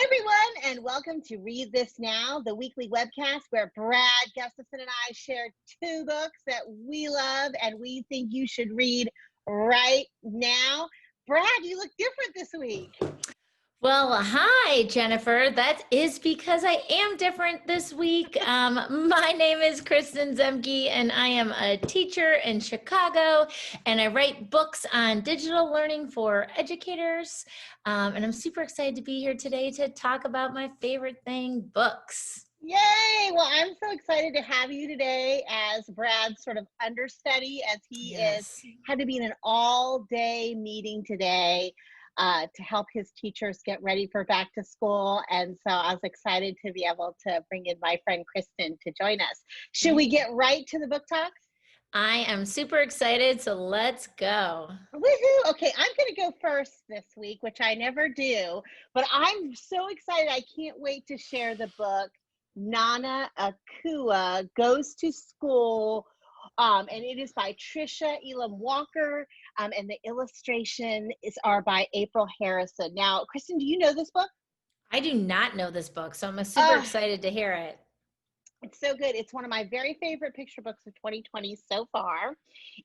everyone, and welcome to Read This Now, the weekly webcast where Brad, Gustafson, and I share two books that we love and we think you should read right now. Brad, you look different this week. Well, hi, Jennifer. That is because I am different this week. My name is Kristin Zemke, and I am a teacher in Chicago, and I write books on digital learning for educators. And I'm super excited to be here today to talk about my favorite thing, books. Yay! Well, I'm so excited to have you today as Brad's sort of understudy, as he had to be in an all-day meeting today. To help his teachers get ready for back to school. And so I was excited to be able to bring in my friend Kristin to join us. Should we get right to the book talks? I am super excited, so let's go. Woohoo! Okay, I'm going to go first this week, which I never do, but I'm so excited. I can't wait to share the book. Nana Akua Goes to School. And it is by Tricia, Elam Walker, and the illustrations are by April Harrison. Now, Kristin, do you know this book? I do not know this book, so I'm super excited to hear it. It's so good. It's one of my very favorite picture books of 2020 so far.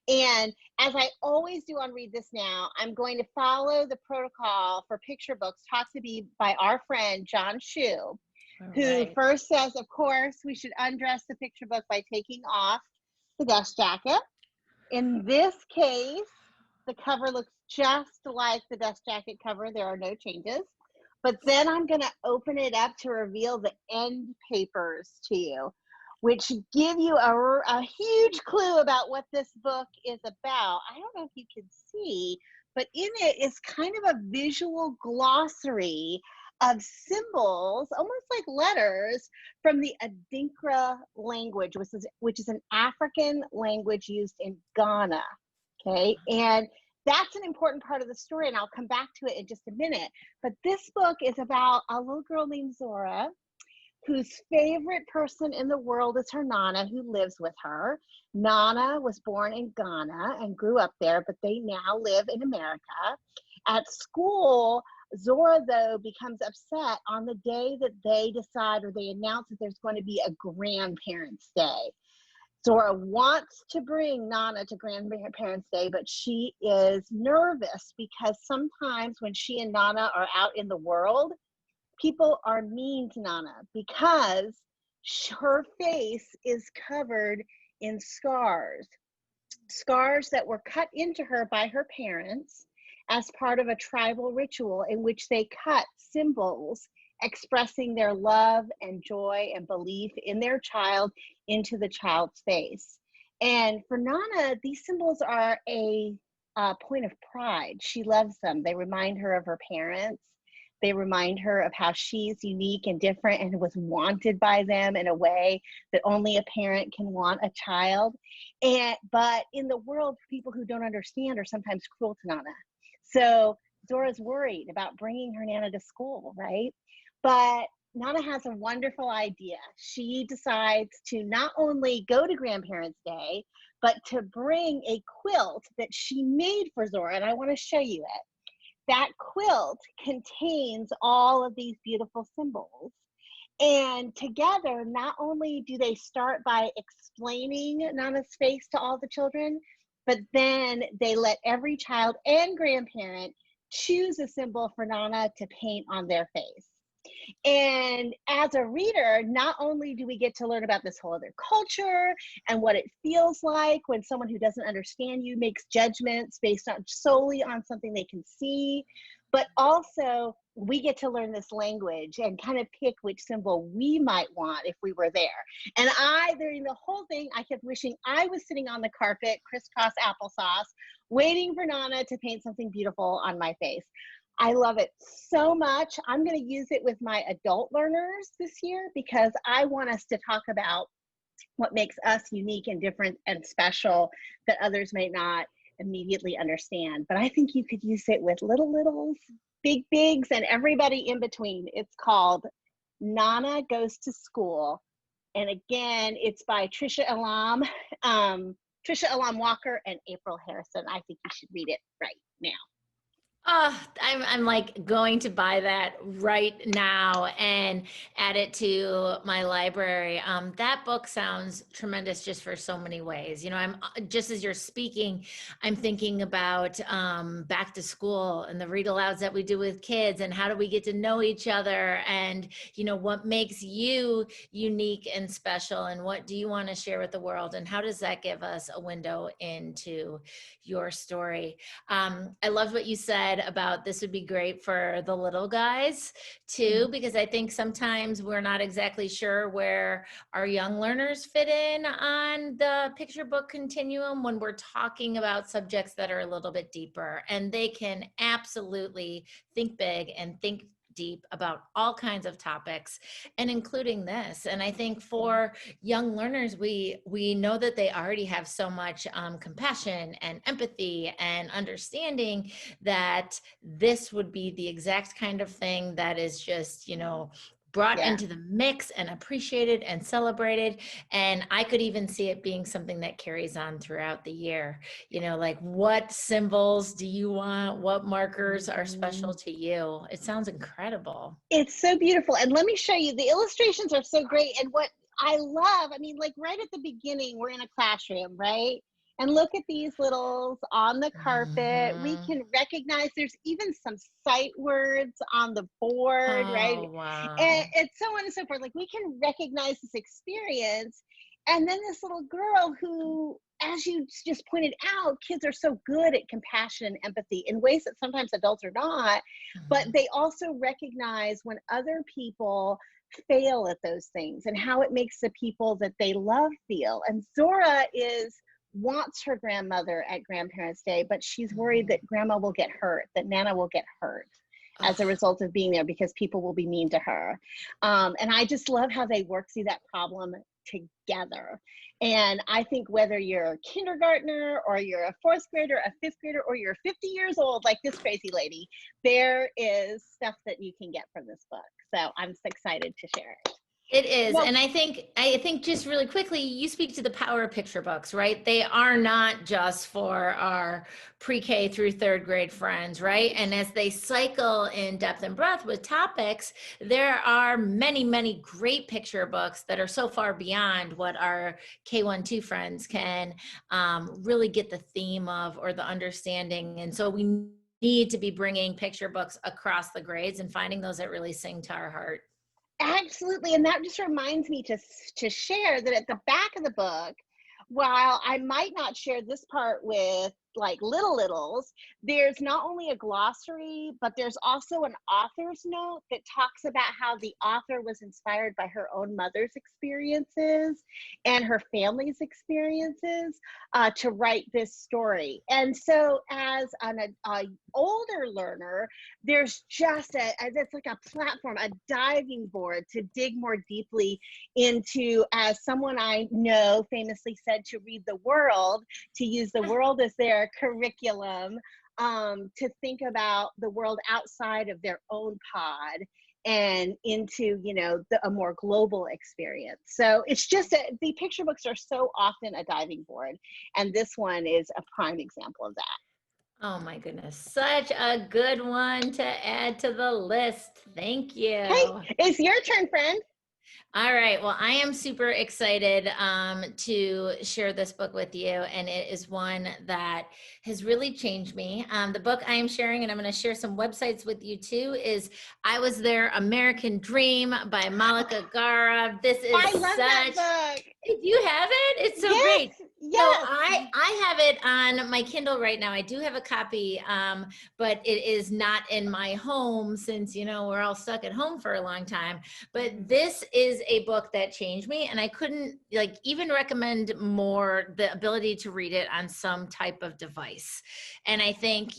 And as I always do on Read This Now, I'm going to follow the protocol for picture books taught to be by our friend John Shu, who first says, of course, we should undress the picture book by taking off the dust jacket. In this case, the cover looks just like the dust jacket cover. There are no changes. But then I'm going to open it up to reveal the end papers to you, which give you a huge clue about what this book is about. I don't know if you can see, but in it is kind of a visual glossary of symbols, almost like letters, from the Adinkra language, which is an African language used in Ghana, okay? And that's an important part of the story, and I'll come back to it in just a minute. But this book is about a little girl named Zora, whose favorite person in the world is her Nana, who lives with her. Nana was born in Ghana and grew up there, but they now live in America. At school, Zora, though, becomes upset on the day that they decide or they announce that there's going to be a Grandparents' Day. Zora wants to bring Nana to Grandparents' Day, but she is nervous because sometimes when she and Nana are out in the world, people are mean to Nana because her face is covered in scars that were cut into her by her parents as part of a tribal ritual in which they cut symbols expressing their love and joy and belief in their child into the child's face. And for Nana, these symbols are a point of pride. She loves them. They remind her of her parents. They remind her of how she's unique and different and was wanted by them in a way that only a parent can want a child. But in the world, people who don't understand are sometimes cruel to Nana. So Zora's worried about bringing her Nana to school, right? But Nana has a wonderful idea. She decides to not only go to Grandparents' Day, but to bring a quilt that she made for Zora, and I want to show you it. That quilt contains all of these beautiful symbols. And together, not only do they start by explaining Nana's face to all the children, but then they let every child and grandparent choose a symbol for Nana to paint on their face. And as a reader, not only do we get to learn about this whole other culture and what it feels like when someone who doesn't understand you makes judgments based on solely on something they can see, but also we get to learn this language and kind of pick which symbol we might want if we were there. And during the whole thing, I kept wishing I was sitting on the carpet, crisscross applesauce, waiting for Nana to paint something beautiful on my face. I love it so much. I'm going to use it with my adult learners this year because I want us to talk about what makes us unique and different and special that others may not immediately understand. But I think you could use it with little littles, big bigs, and everybody in between. It's called Nana Goes to School. And again, it's by Tricia, Elam Walker, and April Harrison. I think you should read it right now. Oh, I'm like going to buy that right now and add it to my library. That book sounds tremendous just for so many ways. You know, I'm just as you're speaking, I'm thinking about back to school and the read alouds that we do with kids and how do we get to know each other and, you know, what makes you unique and special and what do you want to share with the world and how does that give us a window into your story? I loved what you said about this would be great for the little guys too, because I think sometimes we're not exactly sure where our young learners fit in on the picture book continuum when we're talking about subjects that are a little bit deeper. And they can absolutely think big and think deep about all kinds of topics and including this. And I think for young learners, we know that they already have so much compassion and empathy and understanding that this would be the exact kind of thing that is just, you know, brought Yeah. into the mix and appreciated and celebrated. And I could even see it being something that carries on throughout the year. You know, like what symbols do you want? What markers are special to you? It sounds incredible. It's so beautiful. And let me show you, the illustrations are so great. And what I love, I mean, like right at the beginning, we're in a classroom, right? And look at these littles on the carpet. We Mhm. can recognize there's even some sight words on the board, right? Oh, And wow. it's so on and so forth. Like we can recognize this experience. And then this little girl who, as you just pointed out, kids are so good at compassion and empathy in ways that sometimes adults are not, but Mhm. they also recognize when other people fail at those things and how it makes the people that they love feel. And Zora is wants her grandmother at grandparents day, but she's worried Mhm. that grandma will get hurt, that Nana will get hurt as a Oh, result of being there because people will be mean to her. And I just love how they work through that problem together. And I think whether you're a kindergartner or you're a fourth grader, a fifth grader, or you're 50 years old, like this crazy lady, there is stuff that you can get from this book. So I'm excited to share it. it is. Well, And I think just really quickly, you speak to the power of picture books, right? They are not just for our pre-K through third grade friends, right? right. And as they cycle in depth and breadth with topics, there are many, many great picture books that are so far beyond what our K1-2 friends can really get the theme of or the understanding. And so we need to be bringing picture books across the grades and finding those that really sing to our heart. Absolutely. And that just reminds me to share that at the back of the book, while I might not share this part with like littles, there's not only a glossary, but there's also an author's note that talks about how the author was inspired by her own mother's experiences and her family's experiences to write this story. And so as a older learner, there's just it's like a platform, a diving board to dig more deeply into, as someone I know famously said, to read the world, to use the world as their curriculum, to think about the world outside of their own pod and into, you know, a more global experience. So it's just the picture books are so often a diving board, and this one is a prime example of that. Oh my goodness. Such a good one to add to the list. Thank Okay, you. it's your turn, friend. All right. Well, I am super excited to share this book with you. And it is one that has really changed me. The book I am sharing, and I'm going to share some websites with you too, is I Was There, American Dream by Malaka Gharib. This is I love that such book. you have it? It's so Yes, great. So yes. I have it on my Kindle right now. I do have a copy, but it is not in my home since, you know, we're all stuck at home for a long time. But Mhm. this is a book that changed me, and I couldn't like even recommend more the ability to read it on some type of device. And I think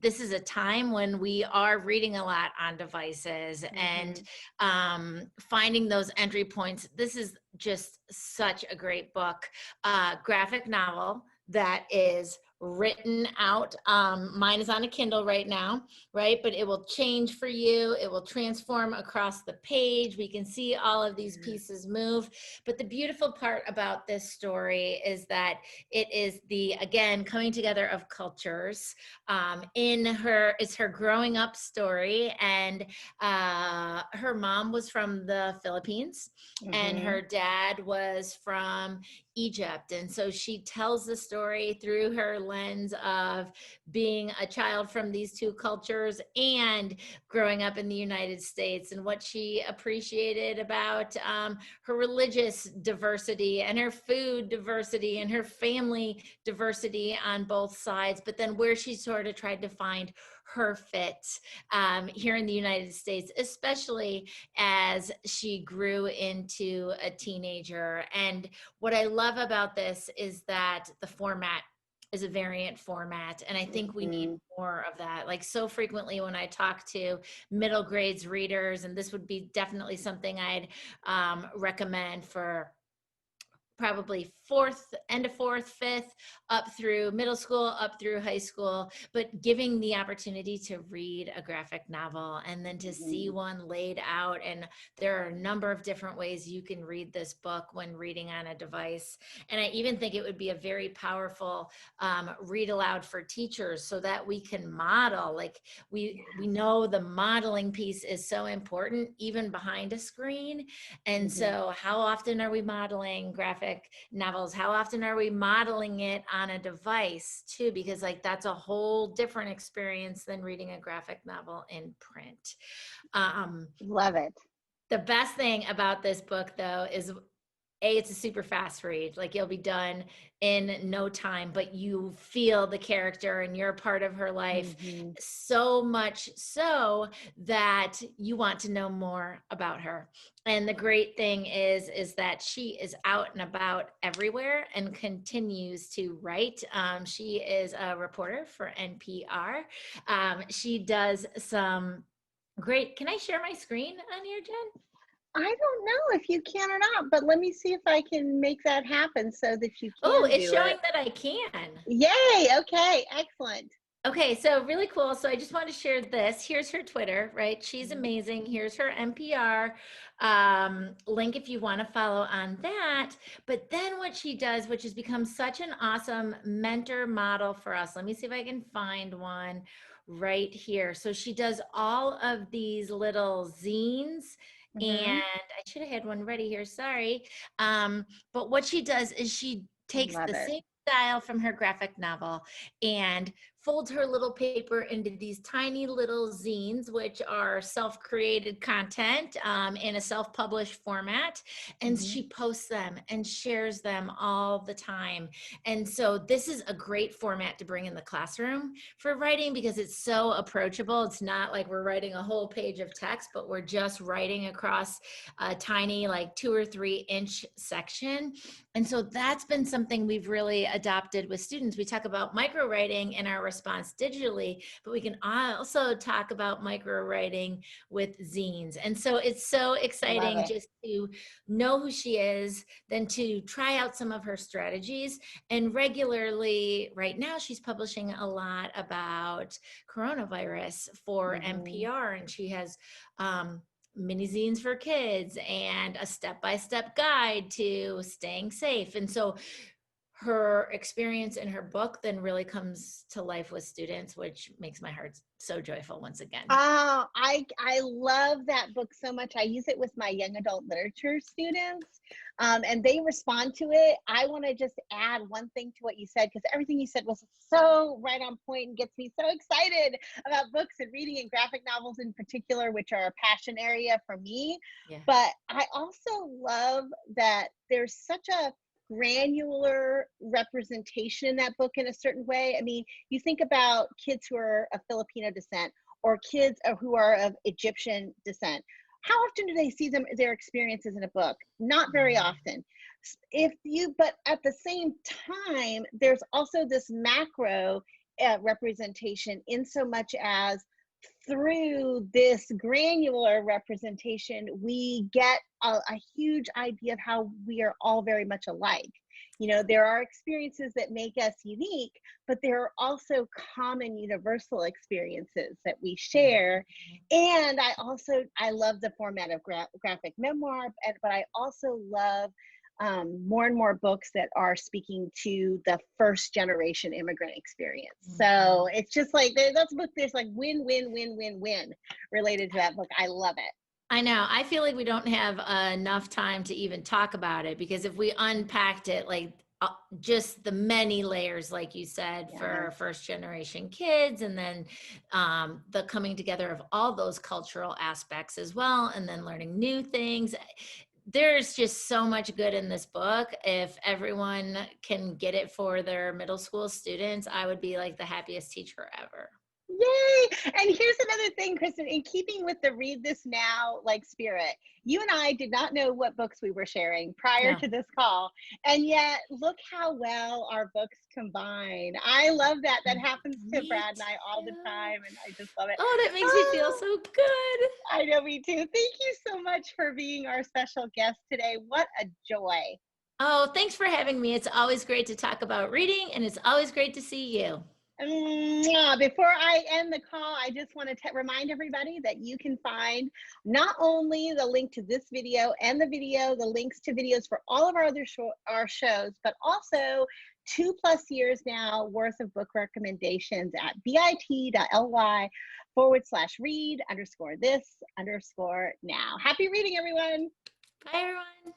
this is a time when we are reading a lot on devices and Mhm. finding those entry points. This is just such a great book, graphic novel that is written out. Mine is on a Kindle right now, right? But it will change for you. It will transform across the page. We can see all of these pieces move. But the beautiful part about this story is that it is the, again, coming together of cultures. It's her growing up story, and her mom was from the Philippines, and her dad was from Egypt. And so she tells the story through her lens of being a child from these two cultures and growing up in the United States, and what she appreciated about her religious diversity and her food diversity and her family diversity on both sides, but then where she sort of tried to find her fit here in the United States, especially as she grew into a teenager. And what I love about this is that the format is a variant format, and I think we need more of that. Like, so frequently when I talk to middle grades readers, and this would be definitely something I'd recommend for probably end of fourth, fifth, up through middle school, up through high school, but giving the opportunity to read a graphic novel and then to see one laid out. And there are a number of different ways you can read this book when reading on a device. And I even think it would be a very powerful read aloud for teachers, so that we can model. Like, we know the modeling piece is so important, even behind a screen. And so how often are we modeling graphic novels? How often are we modeling it on a device too? Because like, that's a whole different experience than reading a graphic novel in print. Love it. The best thing about this book though is it's a super fast read. Like, you'll be done in no time, but you feel the character and you're a part of her life, so much so that you want to know more about her. And the great thing is that she is out and about everywhere and continues to write. She is a reporter for NPR. She does some great, can I share my screen on here, Jen? I don't know if you can or not, but let me see if I can make that happen so that you can. Oh, it's showing that I can. Yay. Okay. Excellent. Okay, so really cool. So I just want to share this. Here's her Twitter, right? She's amazing. Here's her NPR link if you want to follow on that. But then what she does, which has become such an awesome mentor model for us. Let me see if I can find one right here. So she does all of these little zines. And I should have had one ready here, sorry. But what she does is she takes the same style from her graphic novel and folds her little paper into these tiny little zines, which are self-created content in a self-published format. And she posts them and shares them all the time. And so this is a great format to bring in the classroom for writing, because it's so approachable. It's not like we're writing a whole page of text, but we're just writing across a tiny, like 2 or 3 inch section. And so that's been something we've really adopted with students. We talk about micro writing in our response digitally, but we can also talk about micro writing with zines. And so it's so exciting just to know who she is, then to try out some of her strategies. And regularly, right now, she's publishing a lot about coronavirus for NPR, and she has mini zines for kids and a step-by-step guide to staying safe. And so her experience in her book then really comes to life with students, which makes my heart so joyful once again. Oh, I love that book so much. I use it with my young adult literature students, and they respond to it. I want to just add one thing to what you said, because everything you said was so right on point and gets me so excited about books and reading, and graphic novels in particular, which are a passion area for me. Yeah. But I also love that there's such a granular representation in that book in a certain way. I mean, you think about kids who are of Filipino descent, or kids who are of Egyptian descent. How often do they see their experiences in a book? Not very often. But at the same time, there's also this macro representation, in so much as through this granular representation, we get a huge idea of how we are all very much alike. You know, there are experiences that make us unique, but there are also common universal experiences that we share. And I love the format of graphic memoir, but I also love more and more books that are speaking to the first generation immigrant experience. So it's just like that's a book. There's like win, win, win, win, win related to that book. I love it. I know. I feel like we don't have enough time to even talk about it, because if we unpacked it, like just the many layers, like you said, for first generation kids, and then the coming together of all those cultural aspects as well, and then learning new things. There's just so much good in this book. If everyone can get it for their middle school students, I would be like the happiest teacher ever. Yay! And here's another thing, Kristin, in keeping with the read this now like spirit, you and I did not know what books we were sharing prior No. to this call. And yet look how well our books combine. I love that. That happens to Me Brad and I all the too. time, and I just love it. Oh, that makes me feel so good. I know, me too. Thank you so much for being our special guest today. What a joy. Oh, thanks for having me. It's always great to talk about reading, and it's always great to see you. Before I end the call, I just want to remind everybody that you can find not only the link to this video and the links to videos for all of our other our shows, but also 2+ years now worth of book recommendations at bit.ly/read_this_now. Happy reading, everyone. Bye, everyone.